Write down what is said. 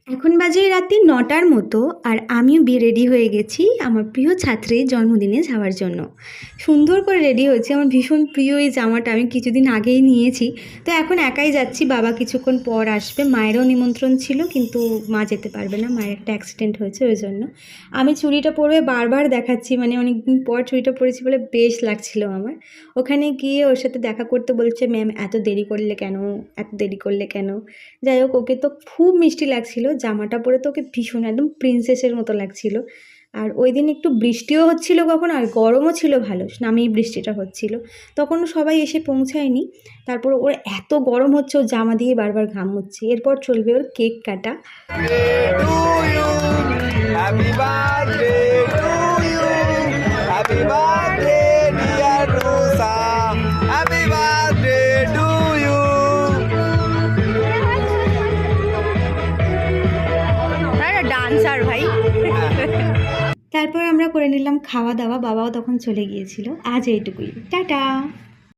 এখন বাজে রাতে ৯টার মতো আর আমিও রেডি হয়ে গেছি আমার প্রিয় ছাত্রীর জন্মদিনে যাওয়ার জন্য। সুন্দর করে রেডি হয়েছি, আমার ভীষণ প্রিয় এই জামাটা আমি কিছুদিন আগেই নিয়েছি। তো এখন একাই যাচ্ছি, বাবা কিছুক্ষণ পর আসবে, মায়েরও নিমন্ত্রণ ছিল কিন্তু মা যেতে পারবে না, মায়ের একটা অ্যাক্সিডেন্ট হয়েছে ওই জন্য। আমি চুড়িটা পরে বারবার দেখাচ্ছি, মানে অনেকদিন পর চুড়িটা পরেছি বলে বেশ লাগছিল আমার। ওখানে গিয়ে ওর সাথে দেখা করতে বলছে, ম্যাম এত দেরি করলে কেন, এত দেরি করলে কেন। যাই হোক, ওকে তো খুব মিষ্টি লাগছিল, জামাটা পরে তো ওকে ভীষণ একদম প্রিন্সেসের মতো লাগছিল। আর ওই দিন একটু বৃষ্টিও হচ্ছিল কখন, আর গরমও ছিল ভালো, নামেই বৃষ্টিটা হচ্ছিল, তখনও সবাই এসে পৌঁছায়নি। তারপর ওর এত গরম হচ্ছে, ও জামা দিয়ে বারবার ঘাম হচ্ছে। এরপর চলবে ওর কেক কাটা। ডান্সার ভাই। তারপর আমরা করে নিলাম খাওয়া দাওয়া, বাবাও তখন চলে গিয়েছিল। আজ এইটুকুই, টাটা।